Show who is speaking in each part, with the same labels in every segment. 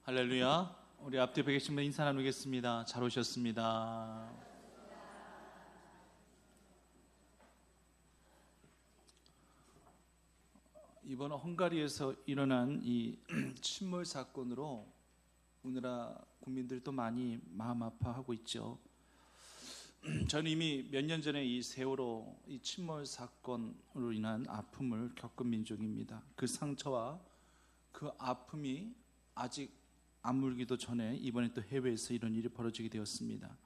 Speaker 1: 할렐루야. 우리 앞뒤 계신 분 인사 나누겠습니다. 잘 오셨습니다. 이번 헝가리에서 일어난 이 침몰 사건으로 우리나라 국민들이 또 많이 마음 아파하고 있죠. 저는 이미 몇 년 전에 이 세월호 이 침몰 사건으로 인한 아픔을 겪은 민족입니다. 그 상처와 그 아픔이 아직 아물기도 전에 이번에 또 해외에서 이런 일이 벌어지게 되었습니다.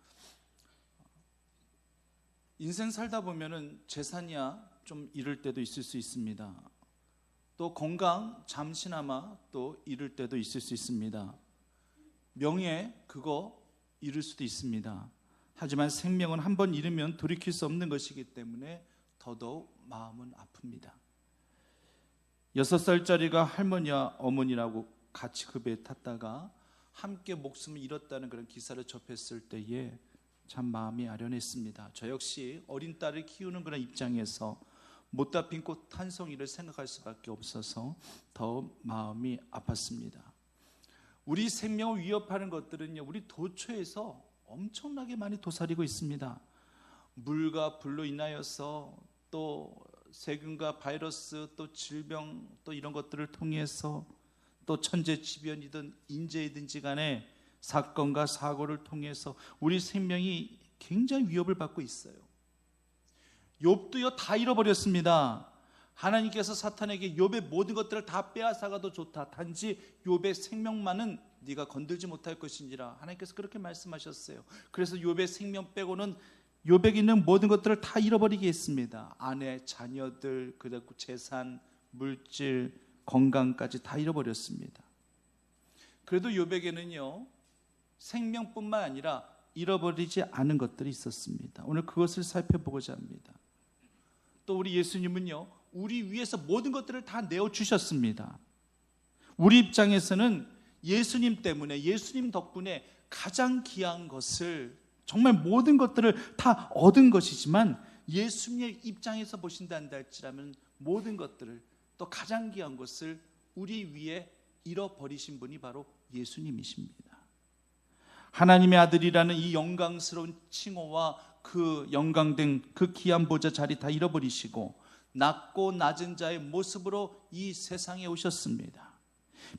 Speaker 1: 인생 살다 보면은 재산이야 좀 잃을 때도 있을 수 있습니다. 또 건강 잠시나마 또 잃을 때도 있을 수 있습니다. 명예 그거 잃을 수도 있습니다. 하지만 생명은 한 번 잃으면 돌이킬 수 없는 것이기 때문에 더더욱 마음은 아픕니다. 6살짜리가 할머니와 어머니라고 같이 그 배에 탔다가 함께 목숨을 잃었다는 그런 기사를 접했을 때에 참 마음이 아련했습니다. 저 역시 어린 딸을 키우는 그런 입장에서 못다 핀 꽃 한 송이를 생각할 수밖에 없어서 더 마음이 아팠습니다. 우리 생명을 위협하는 것들은요, 우리 도처에서 엄청나게 많이 도사리고 있습니다. 물과 불로 인하여서 또 세균과 바이러스 또 질병 또 이런 것들을 통해서 또 천재지변이든 인재이든지 간에 사건과 사고를 통해서 우리 생명이 굉장히 위협을 받고 있어요. 욥도요 다 잃어버렸습니다. 하나님께서 사탄에게 욥의 모든 것들을 다 빼앗아가도 좋다. 단지 욥의 생명만은 네가 건들지 못할 것인지라 하나님께서 그렇게 말씀하셨어요. 그래서 욥의 생명 빼고는 욥에게 있는 모든 것들을 다 잃어버리게 했습니다. 아내, 자녀들, 그리고 재산, 물질, 건강까지 다 잃어버렸습니다. 그래도 욥에게는요 생명뿐만 아니라 잃어버리지 않은 것들이 있었습니다. 오늘 그것을 살펴보고자 합니다. 또 우리 예수님은요 우리 위해서 모든 것들을 다 내어주셨습니다. 우리 입장에서는 예수님 때문에 예수님 덕분에 가장 귀한 것을 정말 모든 것들을 다 얻은 것이지만 예수님의 입장에서 보신다는 할지라면 모든 것들을 또 가장 귀한 것을 우리 위에 잃어버리신 분이 바로 예수님이십니다. 하나님의 아들이라는 이 영광스러운 칭호와 그 영광된 그 귀한 보좌 자리 다 잃어버리시고 낮고 낮은 자의 모습으로 이 세상에 오셨습니다.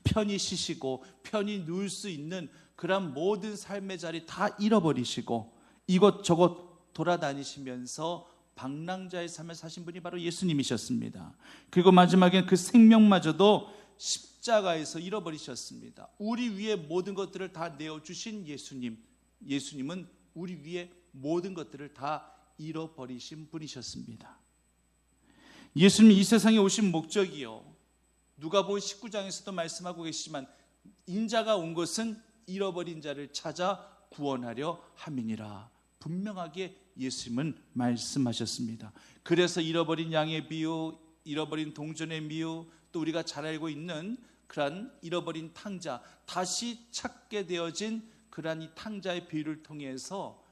Speaker 1: 편히 쉬시고 편히 누울 수 있는 그런 모든 삶의 자리 다 잃어버리시고 이것저것 돌아다니시면서 방랑자의 삶을 사신 분이 바로 예수님이셨습니다. 그리고 마지막에 그 생명마저도 십자가에서 잃어버리셨습니다. 우리 위에 모든 것들을 다 내어주신 예수님은 우리 위에 모든 것들을 다 잃어버리신 분이셨습니다. 예수님이 이 세상에 오신 목적이요 누가복음 19장에서도 말씀하고 계시지만 인자가 온 것은 잃어버린 자를 찾아 구원하려 함이니라 분명하게 예수님은 말씀하셨습니다. 그래서 잃어버린 양의 비유, 잃어버린 동전의 비유, 또 우리가 잘 알고 있는 그러한 잃어버린 탕자, 다시 찾게 되어진 그러한 이 탕자의 비유를 통해서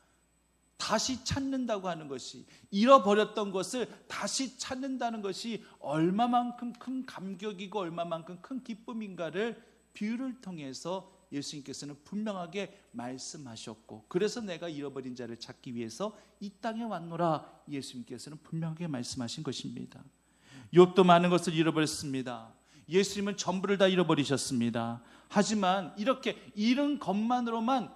Speaker 1: 다시 찾는다고 하는 것이, 잃어버렸던 것을 다시 찾는다는 것이 얼마만큼 큰 감격이고 얼마만큼 큰 기쁨인가를 비유를 통해서 예수님께서는 분명하게 말씀하셨고, 그래서 내가 잃어버린 자를 찾기 위해서 이 땅에 왔노라 예수님께서는 분명하게 말씀하신 것입니다. 욥도 많은 것을 잃어버렸습니다. 예수님은 전부를 다 잃어버리셨습니다. 하지만 이렇게 잃은 것만으로만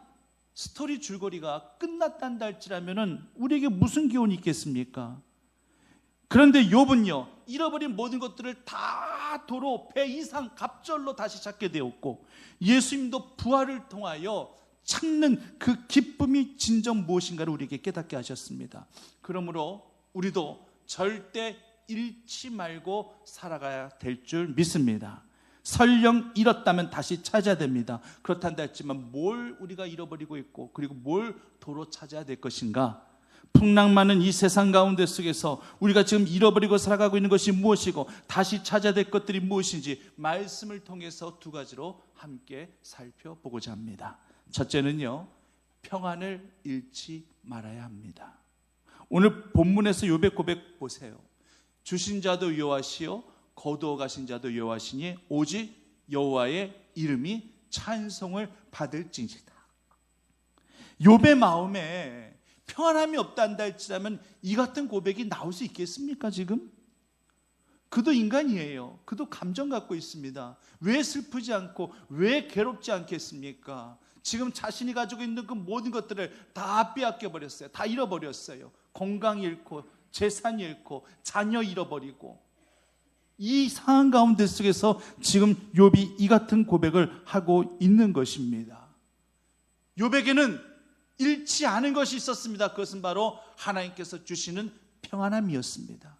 Speaker 1: 스토리 줄거리가 끝났단다 할지라면 우리에게 무슨 교훈이 있겠습니까? 그런데 욥은요 잃어버린 모든 것들을 다 도로 배 이상 갑절로 다시 찾게 되었고, 예수님도 부활을 통하여 찾는 그 기쁨이 진정 무엇인가를 우리에게 깨닫게 하셨습니다. 그러므로 우리도 절대 잃지 말고 살아가야 될 줄 믿습니다. 설령 잃었다면 다시 찾아야 됩니다. 그렇단다 했지만 뭘 우리가 잃어버리고 있고 그리고 뭘 도로 찾아야 될 것인가? 풍랑 많은 이 세상 가운데 속에서 우리가 지금 잃어버리고 살아가고 있는 것이 무엇이고 다시 찾아야 될 것들이 무엇인지 말씀을 통해서 두 가지로 함께 살펴보고자 합니다. 첫째는요, 평안을 잃지 말아야 합니다. 오늘 본문에서 욥의 고백 보세요. 주신 자도 여호와시요 거두어 가신 자도 여호와시니 오직 여호와의 이름이 찬송을 받을지니라. 욥의 마음에 평안함이 없다 한다 할지라면 이 같은 고백이 나올 수 있겠습니까? 지금 그도 인간이에요. 그도 감정 갖고 있습니다. 왜 슬프지 않고 왜 괴롭지 않겠습니까? 지금 자신이 가지고 있는 그 모든 것들을 다 빼앗겨 버렸어요. 다 잃어버렸어요. 건강 잃고 재산 잃고 자녀 잃어버리고, 이 상황 가운데 속에서 지금 욥이 이 같은 고백을 하고 있는 것입니다. 욥에게는 잃지 않은 것이 있었습니다. 그것은 바로 하나님께서 주시는 평안함이었습니다.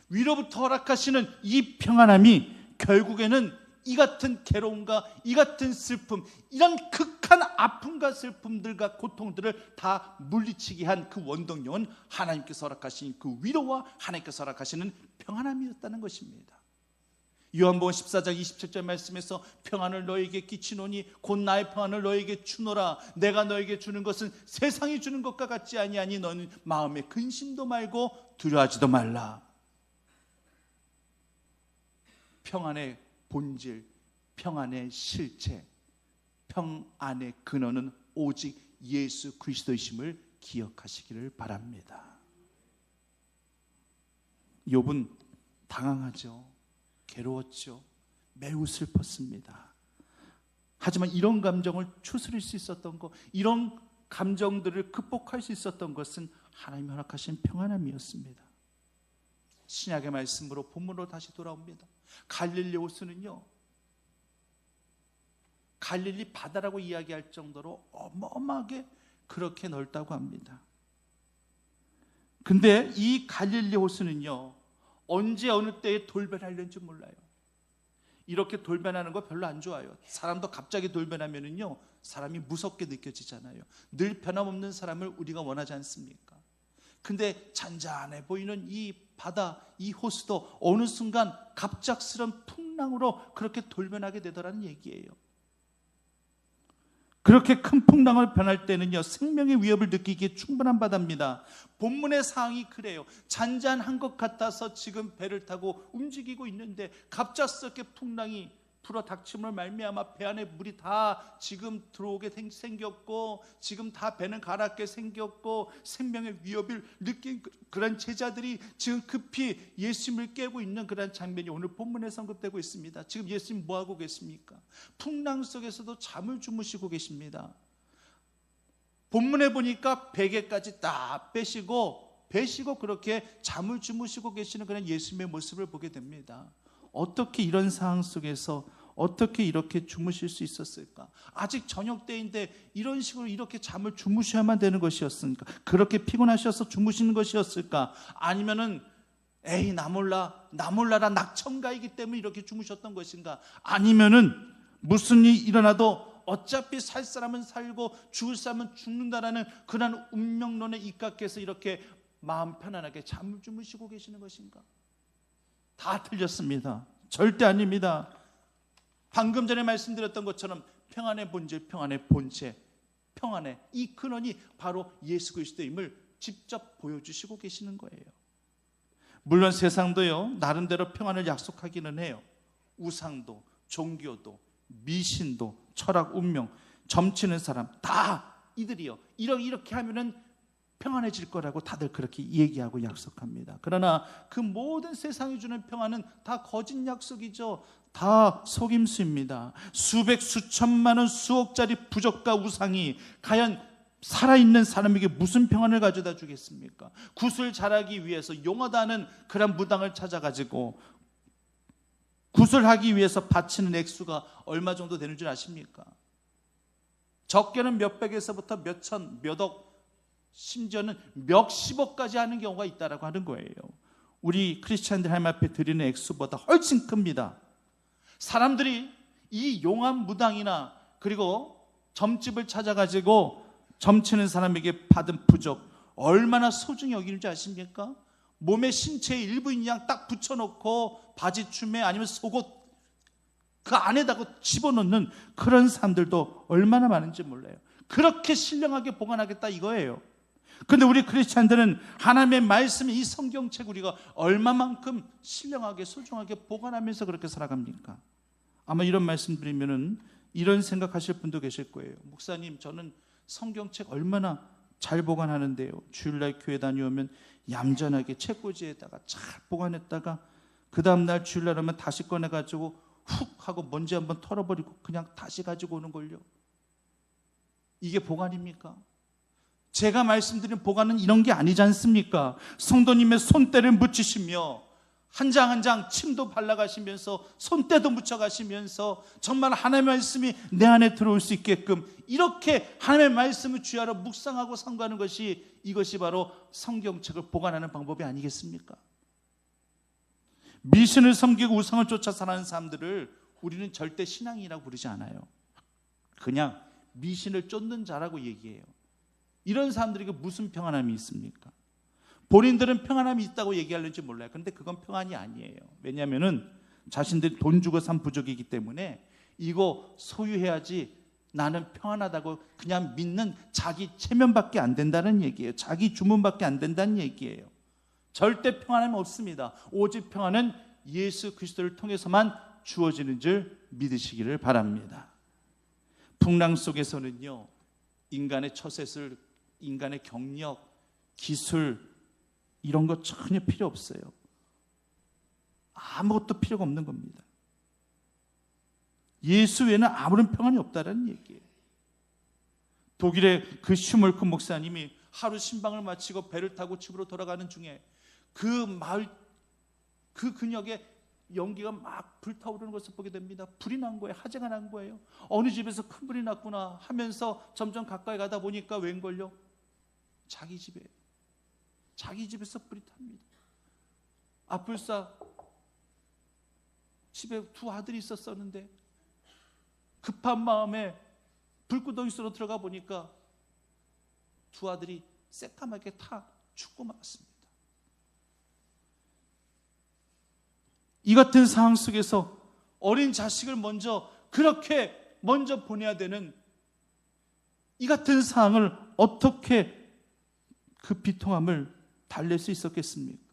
Speaker 1: 위로부터 허락하시는 이 평안함이 결국에는 이 같은 괴로움과 이 같은 슬픔, 이런 극한 아픔과 슬픔들과 고통들을 다 물리치게 한 그 원동력은 하나님께서 허락하신 그 위로와 하나님께서 허락하시는 평안함이었다는 것입니다. 요한복음 14장 27절 말씀에서 평안을 너에게 끼치노니 곧 나의 평안을 너에게 주노라. 내가 너에게 주는 것은 세상이 주는 것과 같지 아니하니 너는 마음에 근심도 말고 두려워하지도 말라. 평안의 본질, 평안의 실체, 평안의 근원은 오직 예수 그리스도이심을 기억하시기를 바랍니다. 욥은 당황하죠. 괴로웠죠. 매우 슬펐습니다. 하지만 이런 감정을 추스릴 수 있었던 것, 이런 감정들을 극복할 수 있었던 것은 하나님이 허락하신 평안함이었습니다. 신약의 말씀으로 본문으로 다시 돌아옵니다. 갈릴리 호수는요, 갈릴리 바다라고 이야기할 정도로 어마어마하게 그렇게 넓다고 합니다. 근데 이 갈릴리 호수는요, 언제 어느 때에 돌변하려는지 몰라요. 이렇게 돌변하는 거 별로 안 좋아요. 사람도 갑자기 돌변하면은요, 사람이 무섭게 느껴지잖아요. 늘 변함없는 사람을 우리가 원하지 않습니까? 근데 잔잔해 보이는 이 바다, 이 호수도 어느 순간 갑작스런 풍랑으로 그렇게 돌변하게 되더라는 얘기예요. 그렇게 큰 풍랑을 변할 때는요, 생명의 위협을 느끼기에 충분한 바다입니다. 본문의 상황이 그래요. 잔잔한 것 같아서 지금 배를 타고 움직이고 있는데 갑작스럽게 풍랑이 불어닥침을 말미암아 배 안에 물이 다 지금 들어오게 생겼고, 지금 다 배는 가라앉게 생겼고, 생명의 위협을 느낀 그런 제자들이 지금 급히 예수님을 깨고 있는 그런 장면이 오늘 본문에 언급되고 있습니다. 지금 예수님 뭐 하고 계십니까? 풍랑 속에서도 잠을 주무시고 계십니다. 본문에 보니까 베개까지 딱 빼시고 그렇게 잠을 주무시고 계시는 그런 예수님의 모습을 보게 됩니다. 어떻게 이런 상황 속에서 어떻게 이렇게 주무실 수 있었을까? 아직 저녁 때인데 이런 식으로 이렇게 잠을 주무셔야만 되는 것이었습니까? 그렇게 피곤하셔서 주무시는 것이었을까? 아니면은 에이 나 몰라라 낙천가이기 때문에 이렇게 주무셨던 것인가? 아니면은 무슨 일이 일어나도 어차피 살 사람은 살고 죽을 사람은 죽는다라는 그런 운명론에 입각해서 이렇게 마음 편안하게 잠을 주무시고 계시는 것인가? 다 틀렸습니다. 절대 아닙니다. 방금 전에 말씀드렸던 것처럼 평안의 본질, 평안의 본체, 평안의 이 근원이 바로 예수 그리스도임을 직접 보여주시고 계시는 거예요. 물론 세상도요, 나름대로 평안을 약속하기는 해요. 우상도, 종교도, 미신도, 철학, 운명, 점치는 사람 다 이들이요, 이렇게 하면은 평안해질 거라고 다들 그렇게 얘기하고 약속합니다. 그러나 그 모든 세상이 주는 평안은 다 거짓 약속이죠. 다 속임수입니다. 수백 수천만 원 수억짜리 부적과 우상이 과연 살아있는 사람에게 무슨 평안을 가져다 주겠습니까? 굿을 잘하기 위해서 용하다는 그런 무당을 찾아가지고 굿을 하기 위해서 바치는 액수가 얼마 정도 되는 줄 아십니까? 적게는 몇백에서부터 몇천, 몇억, 심지어는 몇십억까지 하는 경우가 있다라고 하는 거예요. 우리 크리스찬들 하나님 앞에 드리는 액수보다 훨씬 큽니다. 사람들이 이 용한 무당이나 그리고 점집을 찾아가지고 점치는 사람에게 받은 부적 얼마나 소중히 여기는지 아십니까? 몸의 신체의 일부인 양 딱 붙여놓고 바지춤에 아니면 속옷 그 안에다가 집어넣는 그런 사람들도 얼마나 많은지 몰라요. 그렇게 신령하게 보관하겠다 이거예요. 그런데 우리 크리스찬들은 하나님의 말씀, 이 성경책 우리가 얼마만큼 신령하게 소중하게 보관하면서 그렇게 살아갑니까? 아마 이런 말씀 드리면은 이런 생각하실 분도 계실 거예요. 목사님, 저는 성경책 얼마나 잘 보관하는데요. 주일날 교회 다녀오면 얌전하게 책꽂이에다가 잘 보관했다가 그 다음날 주일날 오면 다시 꺼내가지고 훅 하고 먼지 한번 털어버리고 그냥 다시 가지고 오는 걸요. 이게 보관입니까? 제가 말씀드린 보관은 이런 게 아니지 않습니까? 성도님의 손때를 묻히시며 한 장 한 장 침도 발라가시면서 손때도 묻혀가시면서 정말 하나님의 말씀이 내 안에 들어올 수 있게끔 이렇게 하나님의 말씀을 주야로 묵상하고 상고하는 것이, 이것이 바로 성경책을 보관하는 방법이 아니겠습니까? 미신을 섬기고 우상을 쫓아 살아가는 사람들을 우리는 절대 신앙이라고 부르지 않아요. 그냥 미신을 쫓는 자라고 얘기해요. 이런 사람들에게 무슨 평안함이 있습니까? 본인들은 평안함이 있다고 얘기하는지 몰라요. 그런데 그건 평안이 아니에요. 왜냐하면 자신들이 돈 주고 산 부족이기 때문에 이거 소유해야지 나는 평안하다고 그냥 믿는 자기 체면밖에 안 된다는 얘기예요. 자기 주문밖에 안 된다는 얘기예요. 절대 평안함이 없습니다. 오직 평안은 예수 그리스도를 통해서만 주어지는 줄 믿으시기를 바랍니다. 풍랑 속에서는요, 인간의 처세술, 인간의 경력, 기술 이런 거 전혀 필요 없어요. 아무것도 필요가 없는 겁니다. 예수 외에는 아무런 평안이 없다는 얘기예요. 독일의 그 슈멀크 목사님이 하루 신방을 마치고 배를 타고 집으로 돌아가는 중에 그 마을, 그 근역에 연기가 막 불타오르는 것을 보게 됩니다. 불이 난 거예요. 화재가 난 거예요. 어느 집에서 큰 불이 났구나 하면서 점점 가까이 가다 보니까 웬걸요? 자기 집이에요. 자기 집에서 불이 탑니다. 아뿔싸 집에 두 아들이 있었었는데 급한 마음에 불구덩이 속으로 들어가 보니까 두 아들이 새까맣게 타 죽고 말았습니다. 이 같은 상황 속에서 어린 자식을 그렇게 먼저 보내야 되는 이 같은 상황을 어떻게 그 비통함을 달랠 수 있었겠습니까?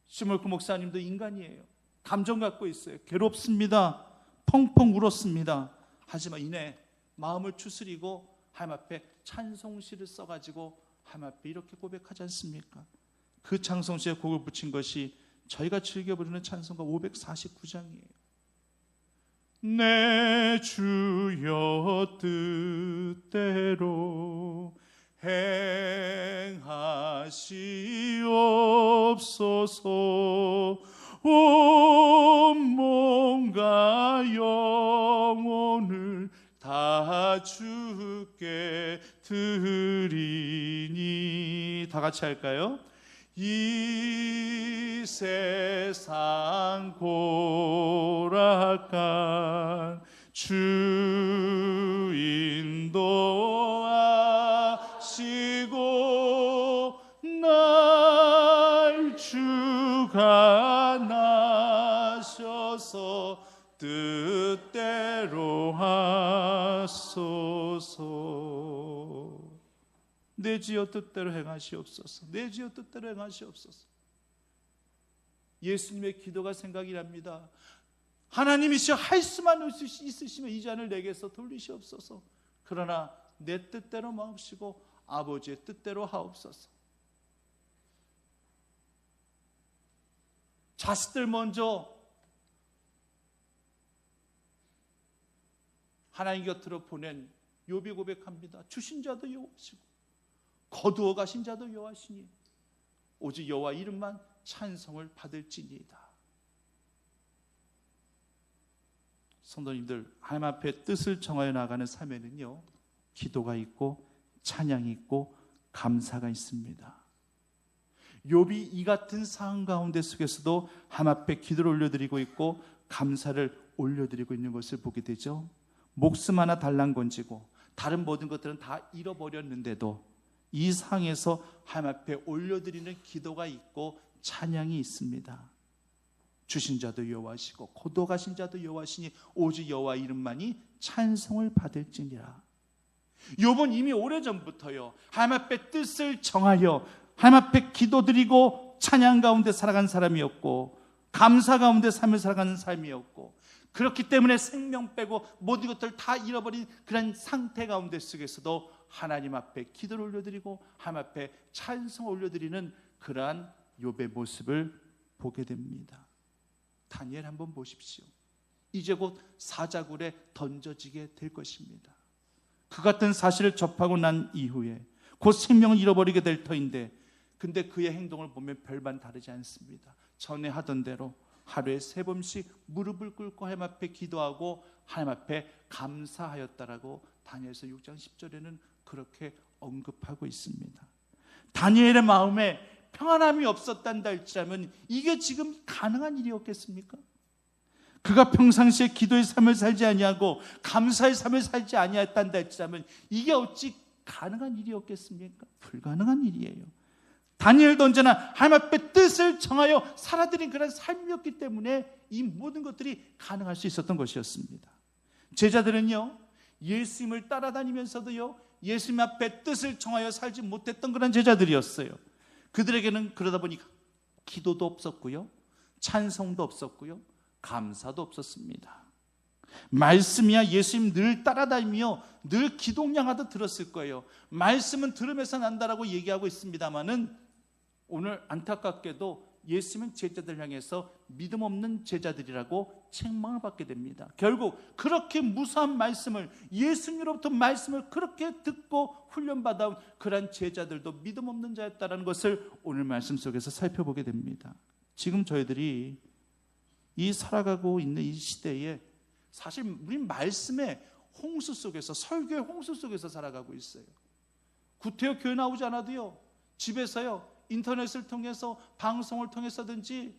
Speaker 1: 슈멀크 목사님도 인간이에요. 감정 갖고 있어요. 괴롭습니다. 펑펑 울었습니다. 하지만 이내 마음을 추스리고 하나님 앞에 찬송시를 써가지고 하나님 앞에 이렇게 고백하지 않습니까? 그 찬송시에 곡을 붙인 것이 저희가 즐겨 부르는 찬송가 549장이에요. 내 주여 뜻대로 행하시옵소서. 온 몸과 영혼을 다 주께 드리니. 다 같이 할까요? 이 세상 고락한 주 인도하시고 날 주가 나셔서 뜻대로 하소서. 내 주여 뜻대로 행하시옵소서. 내 주여 뜻대로 행하시옵소서. 예수님의 기도가 생각이 납니다. 하나님이시여 할 수만 있으시면 이 잔을 내게서 돌리시옵소서. 그러나 내 뜻대로 마옵시고 아버지의 뜻대로 하옵소서. 자식들 먼저 하나님 곁으로 보낸 욥이 고백합니다. 주신 자도 여호와시고 거두어 가신 자도 여호와시니 오직 여호와 이름만 찬송을 받을지니이다. 성도님들, 하나님 앞에 뜻을 정하여 나가는 삶에는요, 기도가 있고 찬양이 있고 감사가 있습니다. 욥이 이 같은 상황 가운데 속에서도 하나님 앞에 기도를 올려드리고 있고 감사를 올려드리고 있는 것을 보게 되죠. 목숨 하나 달랑 건지고 다른 모든 것들은 다 잃어버렸는데도 이 상황에서 하나님 앞에 올려드리는 기도가 있고 찬양이 있습니다. 주신 자도 여호와시고 거두어 가신 자도 여호와시니 오직 여호와 이름만이 찬송을 받을지니라. 욥은 이미 오래전부터요, 하나님 앞에 뜻을 정하여 하나님 앞에 기도드리고 찬양 가운데 살아간 사람이었고 감사 가운데 삶을 살아가는 삶이었고 그렇기 때문에 생명 빼고 모든 것들을 다 잃어버린 그런 상태 가운데 속에서도 하나님 앞에 기도를 올려드리고 하나님 앞에 찬송을 올려드리는 그러한 욥의 모습을 보게 됩니다. 다니엘 한번 보십시오. 이제 곧 사자굴에 던져지게 될 것입니다. 그 같은 사실을 접하고 난 이후에 곧 생명을 잃어버리게 될 터인데, 근데 그의 행동을 보면 별반 다르지 않습니다. 전에 하던 대로 하루에 3번씩 무릎을 꿇고 하나님 앞에 기도하고 하나님 앞에 감사하였다라고 다니엘서 6장 10절에는 그렇게 언급하고 있습니다. 다니엘의 마음에 평안함이 없었단다 할지라면 이게 지금 가능한 일이었겠습니까? 그가 평상시에 기도의 삶을 살지 아니하고 감사의 삶을 살지 아니했단다 할지라면 이게 어찌 가능한 일이었겠습니까? 불가능한 일이에요. 다니엘도 언제나 하나님 앞에 뜻을 정하여 살아들인 그런 삶이었기 때문에 이 모든 것들이 가능할 수 있었던 것이었습니다. 제자들은요, 예수님을 따라다니면서도요, 예수님 앞에 뜻을 정하여 살지 못했던 그런 제자들이었어요. 그들에게는 그러다 보니 기도도 없었고요, 찬송도 없었고요, 감사도 없었습니다. 말씀이야 예수님 늘 따라다니며 늘 기동량하듯 들었을 거예요. 말씀은 들으면서 난다라고 얘기하고 있습니다마는 오늘 안타깝게도 예수님은 제자들 향해서 믿음 없는 제자들이라고 책망을 받게 됩니다. 결국 그렇게 무수한 말씀을, 예수님으로부터 말씀을 그렇게 듣고 훈련받아온 그런 제자들도 믿음 없는 자였다는 것을 오늘 말씀 속에서 살펴보게 됩니다. 지금 저희들이 이 살아가고 있는 이 시대에 사실 우리 말씀의 홍수 속에서, 설교의 홍수 속에서 살아가고 있어요. 구태여 교회 나오지 않아도요, 집에서요, 인터넷을 통해서 방송을 통해서든지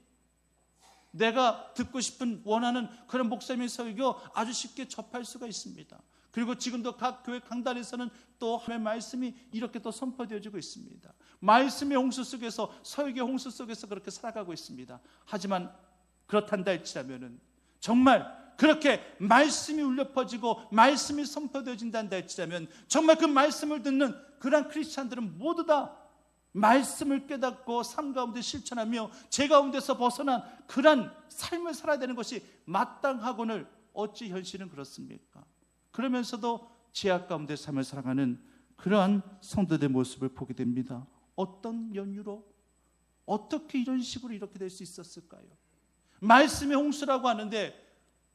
Speaker 1: 내가 듣고 싶은 원하는 그런 목사님의 설교 아주 쉽게 접할 수가 있습니다. 그리고 지금도 각 교회 강단에서는 또 하나님의 말씀이 이렇게 또 선포되어지고 있습니다. 말씀의 홍수 속에서, 설교의 홍수 속에서 그렇게 살아가고 있습니다. 하지만 그렇단다 할지라면은 정말 그렇게 말씀이 울려 퍼지고 말씀이 선포되어진단다 할지라면 정말 그 말씀을 듣는 그런 크리스찬들은 모두 다 말씀을 깨닫고 삶 가운데 실천하며 제 가운데서 벗어난 그런 삶을 살아야 되는 것이 마땅하고는 어찌 현실은 그렇습니까? 그러면서도 죄악 가운데 삶을 살아가는 그러한 성도들의 모습을 보게 됩니다. 어떤 연유로, 어떻게 이런 식으로 이렇게 될 수 있었을까요? 말씀의 홍수라고 하는데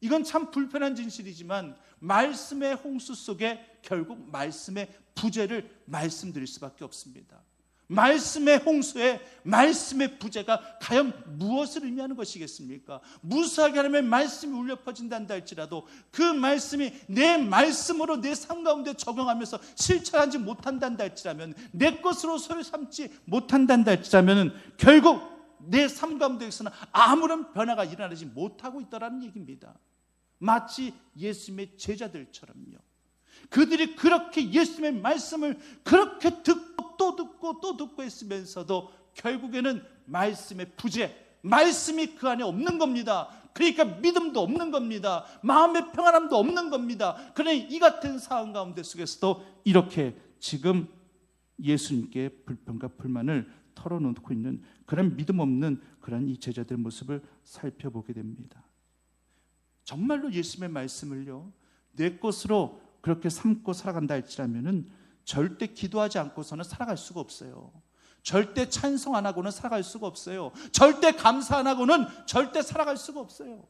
Speaker 1: 이건 참 불편한 진실이지만 말씀의 홍수 속에 결국 말씀의 부재를 말씀드릴 수밖에 없습니다. 말씀의 홍수에 말씀의 부재가 과연 무엇을 의미하는 것이겠습니까? 무수하게 하나님의 말씀이 울려 퍼진단다 할지라도 그 말씀이 내 말씀으로 내 삶 가운데 적용하면서 실천하지 못한단다 할지라면, 내 것으로 소유 삼지 못한단다 할지라면 결국 내 삶 가운데에서는 아무런 변화가 일어나지 못하고 있다는 얘기입니다. 마치 예수님의 제자들처럼요. 그들이 그렇게 예수님의 말씀을 그렇게 듣고 또 듣고 또 듣고 했으면서도 결국에는 말씀의 부재, 말씀이 그 안에 없는 겁니다. 그러니까 믿음도 없는 겁니다. 마음의 평안함도 없는 겁니다. 그러니 이 같은 상황 가운데 속에서도 이렇게 지금 예수님께 불평과 불만을 털어놓고 있는 그런 믿음 없는 그런 이 제자들의 모습을 살펴보게 됩니다. 정말로 예수님의 말씀을요, 내 것으로 그렇게 삼고 살아간다 할지라면은 절대 기도하지 않고서는 살아갈 수가 없어요. 절대 찬송 안 하고는 살아갈 수가 없어요. 절대 감사 안 하고는 절대 살아갈 수가 없어요.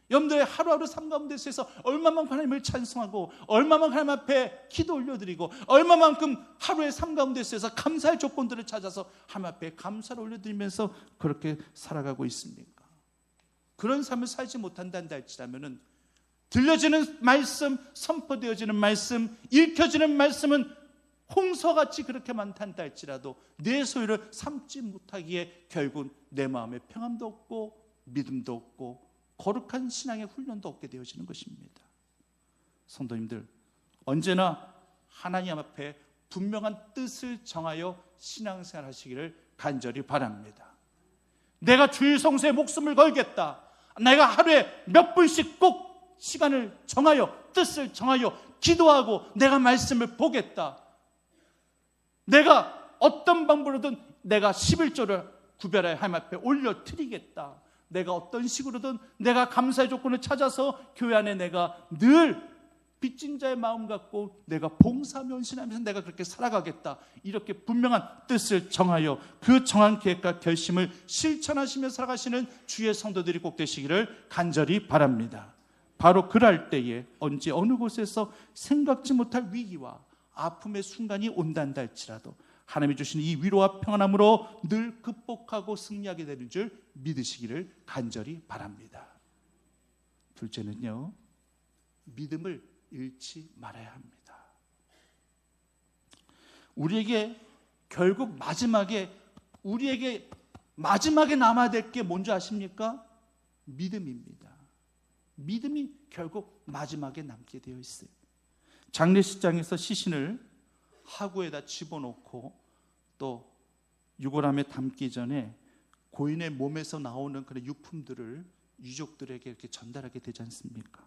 Speaker 1: 여러분들의 하루하루 삶 가운데서 얼마만큼 하나님을 찬송하고 얼마만큼 하나님 앞에 기도 올려드리고 얼마만큼 하루의 삶 가운데서 감사의 조건들을 찾아서 하나님 앞에 감사를 올려드리면서 그렇게 살아가고 있습니까? 그런 삶을 살지 못한다 할지라면은 들려지는 말씀, 선포되어지는 말씀, 읽혀지는 말씀은 홍서같이 그렇게 많단다 할지라도 내 소유를 삼지 못하기에 결국 내 마음에 평안도 없고 믿음도 없고 거룩한 신앙의 훈련도 없게 되어지는 것입니다. 성도님들, 언제나 하나님 앞에 분명한 뜻을 정하여 신앙생활 하시기를 간절히 바랍니다. 내가 주일 성수에 목숨을 걸겠다, 내가 하루에 몇 분씩 꼭 시간을 정하여 뜻을 정하여 기도하고 내가 말씀을 보겠다, 내가 어떤 방법으로든 내가 11조를 구별하여 하나님 앞에 올려드리겠다, 내가 어떤 식으로든 내가 감사의 조건을 찾아서 교회 안에 내가 늘 빚진 자의 마음 갖고 내가 봉사면신하면서 내가 그렇게 살아가겠다, 이렇게 분명한 뜻을 정하여 그 정한 계획과 결심을 실천하시며 살아가시는 주의 성도들이 꼭 되시기를 간절히 바랍니다. 바로 그럴 때에 언제 어느 곳에서 생각지 못할 위기와 아픔의 순간이 온단다 할지라도 하나님이 주시는 이 위로와 평안함으로 늘 극복하고 승리하게 되는 줄 믿으시기를 간절히 바랍니다. 둘째는요, 믿음을 잃지 말아야 합니다. 우리에게 결국 우리에게 마지막에 남아야 될 게 뭔지 아십니까? 믿음입니다. 믿음이 결국 마지막에 남게 되어 있어요. 장례식장에서 시신을 화구에다 집어넣고 또 유골함에 담기 전에 고인의 몸에서 나오는 그런 유품들을 유족들에게 이렇게 전달하게 되지 않습니까?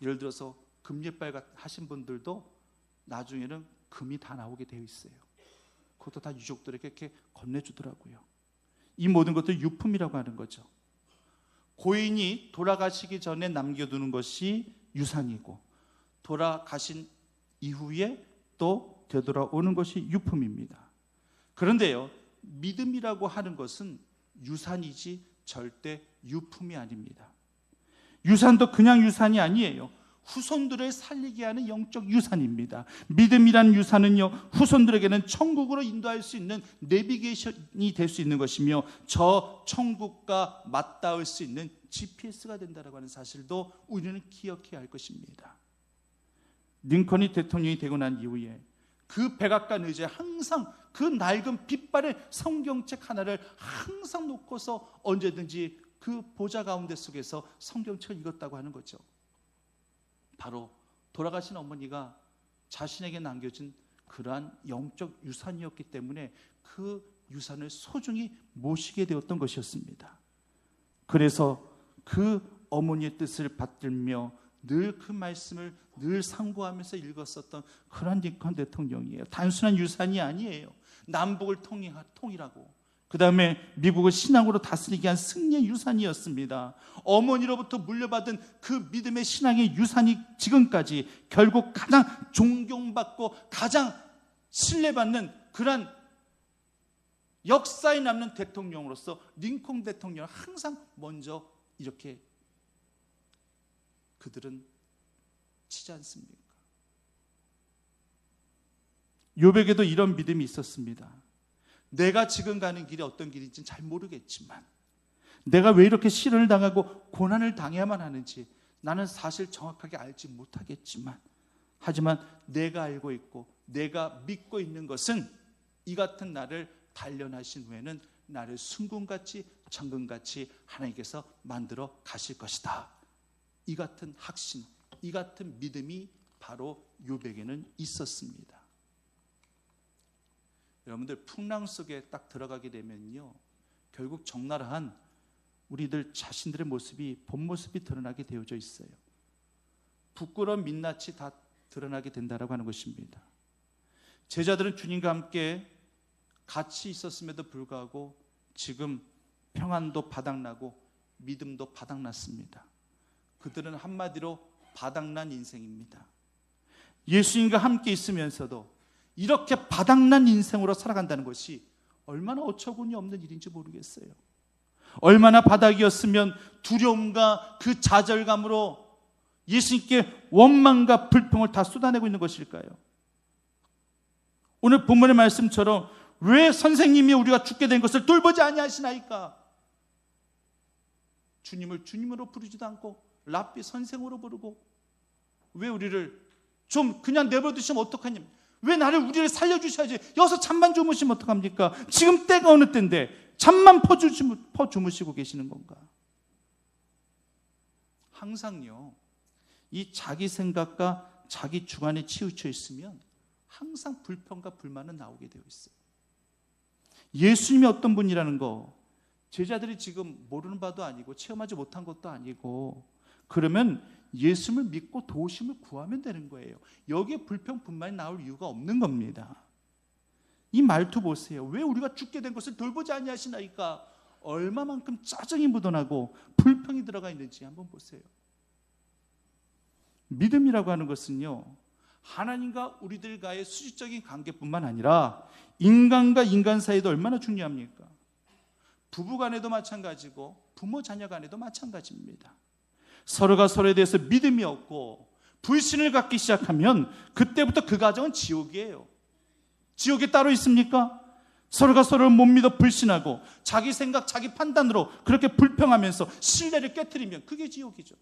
Speaker 1: 예를 들어서 금예빨 하신 분들도 나중에는 금이 다 나오게 되어 있어요. 그것도 다 유족들에게 이렇게 건네주더라고요. 이 모든 것들 유품이라고 하는 거죠. 고인이 돌아가시기 전에 남겨두는 것이 유산이고 돌아가신 이후에 또 되돌아오는 것이 유품입니다. 그런데요, 믿음이라고 하는 것은 유산이지 절대 유품이 아닙니다. 유산도 그냥 유산이 아니에요. 후손들을 살리게 하는 영적 유산입니다. 믿음이란 유산은요, 후손들에게는 천국으로 인도할 수 있는 내비게이션이 될 수 있는 것이며 저 천국과 맞닿을 수 있는 GPS가 된다고 하는 사실도 우리는 기억해야 할 것입니다. 링컨이 대통령이 되고 난 이후에 그 백악관 의자에 항상 그 낡은 빛바랜 성경책 하나를 항상 놓고서 언제든지 그 보좌 가운데 속에서 성경책을 읽었다고 하는 거죠. 바로 돌아가신 어머니가 자신에게 남겨진 그러한 영적 유산이었기 때문에 그 유산을 소중히 모시게 되었던 것이었습니다. 그래서 그 어머니의 뜻을 받들며 늘 그 말씀을 늘 상고하면서 읽었었던 그런 링컨 대통령이에요. 단순한 유산이 아니에요. 남북을 통일하고 그 다음에 미국을 신앙으로 다스리게 한 승리의 유산이었습니다. 어머니로부터 물려받은 그 믿음의 신앙의 유산이 지금까지 결국 가장 존경받고 가장 신뢰받는 그런 역사에 남는 대통령으로서 링컨 대통령을 항상 먼저 이렇게 그들은 치지 않습니까? 욥에게도 이런 믿음이 있었습니다. 내가 지금 가는 길이 어떤 길인지는 잘 모르겠지만 내가 왜 이렇게 시련을 당하고 고난을 당해야만 하는지 나는 사실 정확하게 알지 못하겠지만 하지만 내가 알고 있고 내가 믿고 있는 것은 이 같은 나를 단련하신 후에는 나를 순금같이 정금같이 하나님께서 만들어 가실 것이다. 이 같은 확신, 이 같은 믿음이 바로 욥에게는 있었습니다. 여러분들 풍랑 속에 딱 들어가게 되면요, 결국 적나라한 우리들 자신들의 모습이 본 모습이 드러나게 되어져 있어요. 부끄러운 민낯이 다 드러나게 된다라고 하는 것입니다. 제자들은 주님과 함께 같이 있었음에도 불구하고 지금 평안도 바닥나고 믿음도 바닥났습니다. 그들은 한마디로 바닥난 인생입니다. 예수님과 함께 있으면서도 이렇게 바닥난 인생으로 살아간다는 것이 얼마나 어처구니 없는 일인지 모르겠어요. 얼마나 바닥이었으면 두려움과 그 좌절감으로 예수님께 원망과 불평을 다 쏟아내고 있는 것일까요? 오늘 본문의 말씀처럼 왜 선생님이 우리가 죽게 된 것을 돌보지 아니하시나이까? 주님을 주님으로 부르지도 않고 랍비 선생으로 부르고 왜 우리를 좀 그냥 내버려두시면 어떡하냐? 왜 우리를 살려주셔야지. 여기서 잠만 주무시면 어떡합니까? 지금 때가 어느 때인데 잠만 퍼주무시고 계시는 건가? 항상요, 이 자기 생각과 자기 주관에 치우쳐 있으면 항상 불평과 불만은 나오게 되어 있어요. 예수님이 어떤 분이라는 거 제자들이 지금 모르는 바도 아니고 체험하지 못한 것도 아니고, 그러면 예수님을 믿고 도우심을 구하면 되는 거예요. 여기에 불평, 불만이 나올 이유가 없는 겁니다. 이 말투 보세요. 왜 우리가 죽게 된 것을 돌보지 아니하시나이까? 얼마만큼 짜증이 묻어나고 불평이 들어가 있는지 한번 보세요. 믿음이라고 하는 것은요, 하나님과 우리들과의 수직적인 관계뿐만 아니라 인간과 인간 사이도 얼마나 중요합니까? 부부 간에도 마찬가지고 부모 자녀 간에도 마찬가지입니다. 서로가 서로에 대해서 믿음이 없고 불신을 갖기 시작하면 그때부터 그 가정은 지옥이에요. 지옥이 따로 있습니까? 서로가 서로를 못 믿어 불신하고 자기 생각, 자기 판단으로 그렇게 불평하면서 신뢰를 깨트리면 그게 지옥이죠.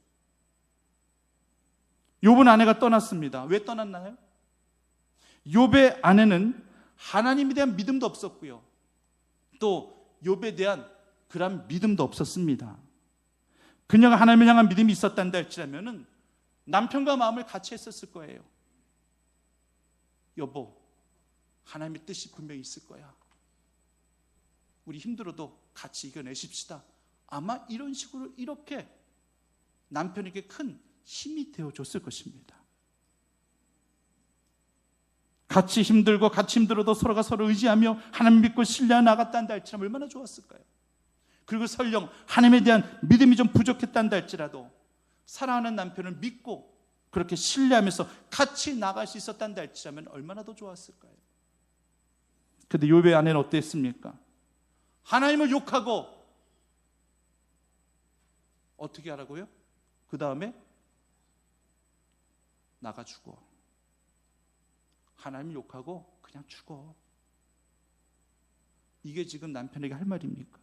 Speaker 1: 욥은 아내가 떠났습니다. 왜 떠났나요? 욥의 아내는 하나님에 대한 믿음도 없었고요, 또 욥에 대한 그런 믿음도 없었습니다. 그녀가 하나님을 향한 믿음이 있었단다 할지라면 남편과 마음을 같이 했었을 거예요. 여보, 하나님의 뜻이 분명히 있을 거야. 우리 힘들어도 같이 이겨내십시다. 아마 이런 식으로 이렇게 남편에게 큰 힘이 되어줬을 것입니다. 같이 힘들고 같이 힘들어도 서로가 서로 의지하며 하나님 믿고 신뢰하여 나갔단다 할지라면 얼마나 좋았을까요? 그리고 설령 하나님에 대한 믿음이 좀 부족했단다 할지라도 사랑하는 남편을 믿고 그렇게 신뢰하면서 같이 나갈 수 있었단다 할지라면 얼마나 더 좋았을까요? 그런데 욥의 아내는 어땠습니까? 하나님을 욕하고 어떻게 하라고요? 그 다음에 나가 죽어. 하나님을 욕하고 그냥 죽어. 이게 지금 남편에게 할 말입니까?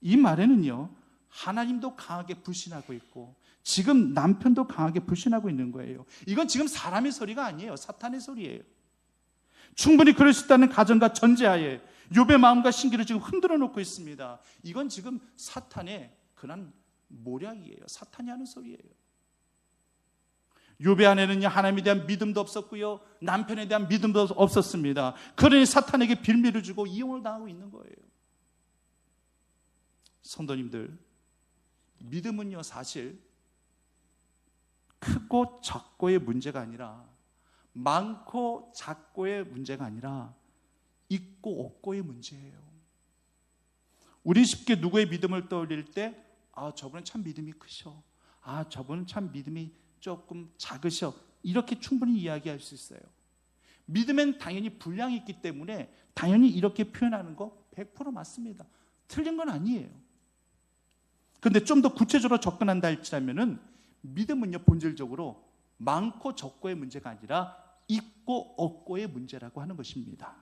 Speaker 1: 이 말에는요, 하나님도 강하게 불신하고 있고 지금 남편도 강하게 불신하고 있는 거예요. 이건 지금 사람의 소리가 아니에요. 사탄의 소리예요. 충분히 그럴 수 있다는 가정과 전제하에 욥의 마음과 신기를 지금 흔들어 놓고 있습니다. 이건 지금 사탄의 그런 모략이에요. 사탄이 하는 소리예요. 욥의 아내는요, 하나님에 대한 믿음도 없었고요, 남편에 대한 믿음도 없었습니다. 그러니 사탄에게 빌미를 주고 이용을 당하고 있는 거예요. 성도님들, 믿음은요, 사실 크고 작고의 문제가 아니라, 많고 작고의 문제가 아니라 있고 없고의 문제예요. 우리 쉽게 누구의 믿음을 떠올릴 때, 저분은 참 믿음이 크셔, 저분은 참 믿음이 조금 작으셔, 이렇게 충분히 이야기할 수 있어요. 믿음엔 당연히 분량이 있기 때문에 당연히 이렇게 표현하는 거 100% 맞습니다. 틀린 건 아니에요. 그런데 좀 더 구체적으로 접근한다 할지라면은 믿음은요, 본질적으로 많고 적고의 문제가 아니라 있고 없고의 문제라고 하는 것입니다.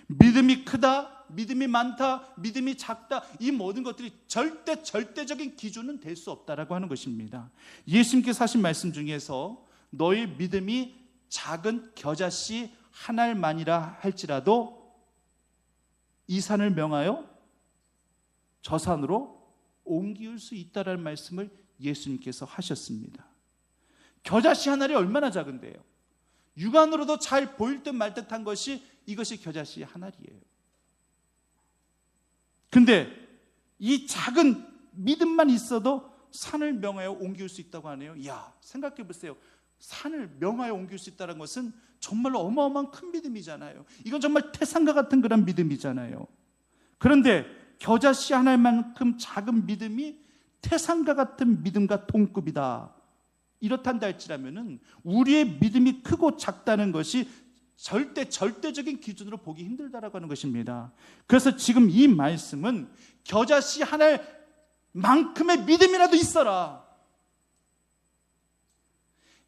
Speaker 1: 믿음이 크다, 믿음이 많다, 믿음이 작다, 이 모든 것들이 절대적인 기준은 될 수 없다라고 하는 것입니다. 예수님께서 하신 말씀 중에서 너의 믿음이 작은 겨자씨 한 알만이라 할지라도 이 산을 명하여 저 산으로 옮길 수 있다라는 말씀을 예수님께서 하셨습니다. 겨자씨 한 알이 얼마나 작은데요? 육안으로도 잘 보일 듯 말 듯한 것이 이것이 겨자씨 한 알이에요. 근데 이 작은 믿음만 있어도 산을 명하여 옮길 수 있다고 하네요. 이야, 생각해 보세요. 산을 명하여 옮길 수 있다는 것은 정말로 어마어마한 큰 믿음이잖아요. 이건 정말 태산과 같은 그런 믿음이잖아요. 그런데 겨자씨 한 알만큼 작은 믿음이 태산과 같은 믿음과 동급이다, 이렇단다 할지라면은 우리의 믿음이 크고 작다는 것이 절대적인 기준으로 보기 힘들다라고 하는 것입니다. 그래서 지금 이 말씀은 겨자씨 한 알만큼의 믿음이라도 있어라,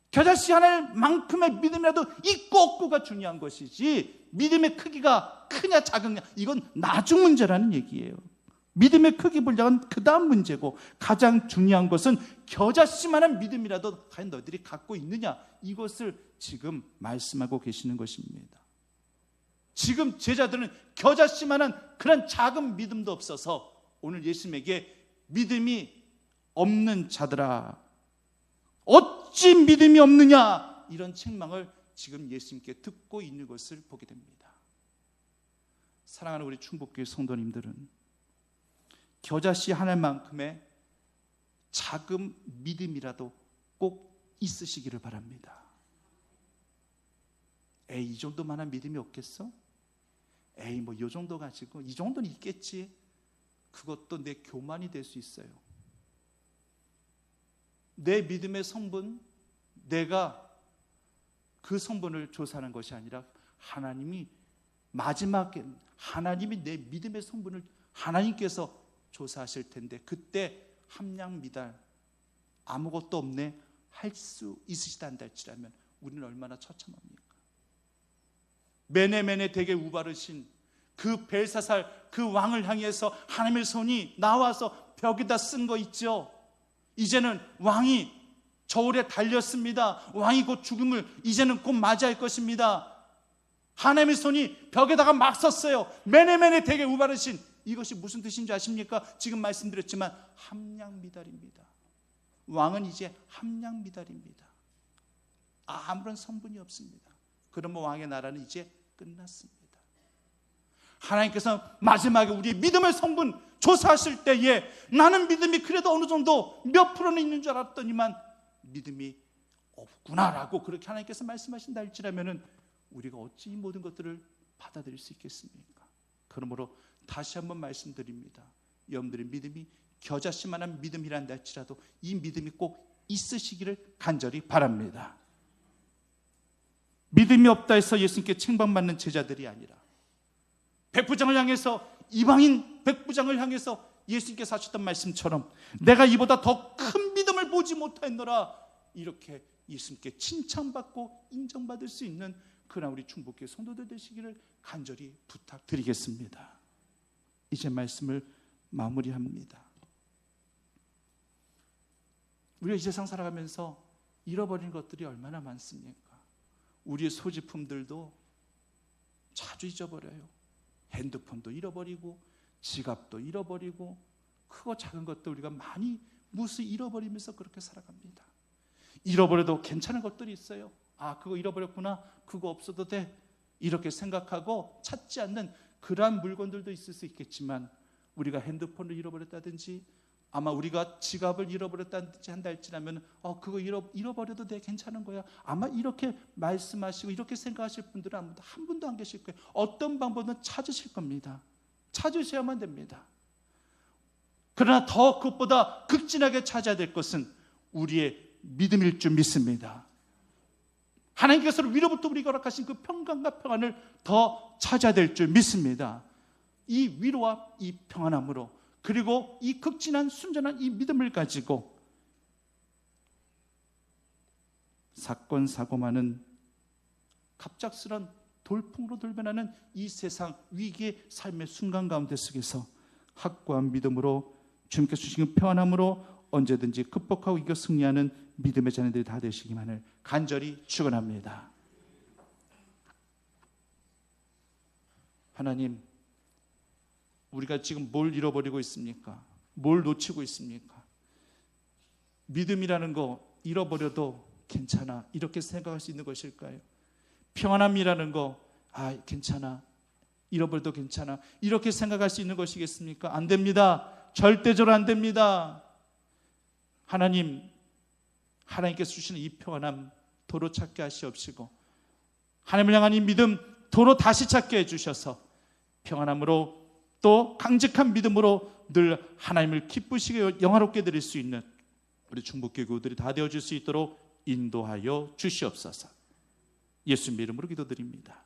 Speaker 1: 겨자씨 한 알만큼의 믿음이라도 있고 없고가 중요한 것이지 믿음의 크기가 크냐 작으냐 이건 나중 문제라는 얘기예요. 믿음의 크기 분량은 그 다음 문제고 가장 중요한 것은 겨자씨만한 믿음이라도 과연 너희들이 갖고 있느냐, 이것을 지금 말씀하고 계시는 것입니다. 지금 제자들은 겨자씨만한 그런 작은 믿음도 없어서 오늘 예수님에게 믿음이 없는 자들아 어찌 믿음이 없느냐, 이런 책망을 지금 예수님께 듣고 있는 것을 보게 됩니다. 사랑하는 우리 충북교회 성도님들은 겨자씨 하나만큼의 작은 믿음이라도 꼭 있으시기를 바랍니다. 이 정도만한 믿음이 없겠어? 뭐 이 정도 가지고 이 정도는 있겠지. 그것도 내 교만이 될 수 있어요. 내 믿음의 성분, 내가 그 성분을 조사하는 것이 아니라 하나님이 마지막에 하나님이 내 믿음의 성분을 하나님께서 조사하실 텐데, 그때 함량미달 아무것도 없네 할 수 있으시단다 할지라면 우리는 얼마나 처참합니까? 메네메네 되게 우바르신 그 벨사살 그 왕을 향해서 하나님의 손이 나와서 벽에다 쓴 거 있죠. 이제는 왕이 저울에 달렸습니다. 왕이 곧 죽음을 이제는 곧 맞이할 것입니다. 하나님의 손이 벽에다가 막 썼어요. 메네메네 되게 우바르신, 이것이 무슨 뜻인지 아십니까? 지금 말씀드렸지만 함량미달입니다. 왕은 이제 함량미달입니다. 아무런 성분이 없습니다. 그러면 왕의 나라는 이제 끝났습니다. 하나님께서 마지막에 우리의 믿음의 성분 조사하실 때에 나는 믿음이 그래도 어느 정도 몇 프로는 있는 줄 알았더니만 믿음이 없구나라고 그렇게 하나님께서 말씀하신다 할지라면 우리가 어찌 이 모든 것들을 받아들일 수 있겠습니까? 그러므로 다시 한번 말씀드립니다. 여러분들의 믿음이 겨자씨만한 믿음이란다 할지라도 이 믿음이 꼭 있으시기를 간절히 바랍니다. 믿음이 없다 해서 예수님께 책망받는 제자들이 아니라 백부장을 향해서, 이방인 백부장을 향해서 예수님께서 하셨던 말씀처럼 내가 이보다 더 큰 믿음을 보지 못하였노라, 이렇게 예수님께 칭찬받고 인정받을 수 있는 그러나 우리 충북교회 성도들 되시기를 간절히 부탁드리겠습니다. 이제 말씀을 마무리합니다. 우리가 이 세상 살아가면서 잃어버린 것들이 얼마나 많습니까? 우리의 소지품들도 자주 잊어버려요. 핸드폰도 잃어버리고 지갑도 잃어버리고 크고 작은 것도 우리가 많이 무수 잃어버리면서 그렇게 살아갑니다. 잃어버려도 괜찮은 것들이 있어요. 아, 그거 잃어버렸구나, 그거 없어도 돼, 이렇게 생각하고 찾지 않는 그러한 물건들도 있을 수 있겠지만, 우리가 핸드폰을 잃어버렸다든지 아마 우리가 지갑을 잃어버렸다든지 한다 할지라면 그거 잃어버려도 돼, 괜찮은 거야, 아마 이렇게 말씀하시고 이렇게 생각하실 분들은 아무도 한 분도 안 계실 거예요. 어떤 방법은 찾으실 겁니다. 찾으셔야만 됩니다. 그러나 더 그것보다 극진하게 찾아야 될 것은 우리의 믿음일 줄 믿습니다. 하나님께서 위로부터 우리가 허락하신 그 평강과 평안을 더 찾아야 될 줄 믿습니다. 이 위로와 이 평안함으로, 그리고 이 극진한 순전한 이 믿음을 가지고 사건 사고 많은 갑작스런 돌풍으로 돌변하는 이 세상 위기의 삶의 순간 가운데 속에서 확고한 믿음으로 주님께서 주신 평안함으로 언제든지 극복하고 이겨 승리하는 믿음의 자녀들이 다 되시기만을 간절히 축원합니다. 하나님, 우리가 지금 뭘 잃어버리고 있습니까? 뭘 놓치고 있습니까? 믿음이라는 거 잃어버려도 괜찮아, 이렇게 생각할 수 있는 것일까요? 평안함이라는 거 괜찮아, 잃어버려도 괜찮아, 이렇게 생각할 수 있는 것이겠습니까? 안 됩니다. 절대적으로 안 됩니다. 하나님께서 주시는 이 평안함 도로 찾게 하시옵시고, 하나님을 향한 이 믿음 도로 다시 찾게 해주셔서 평안함으로 또 강직한 믿음으로 늘 하나님을 기쁘시게 영화롭게 드릴 수 있는 우리 충북교회 교우들이 다 되어줄 수 있도록 인도하여 주시옵소서. 예수님 이름으로 기도드립니다.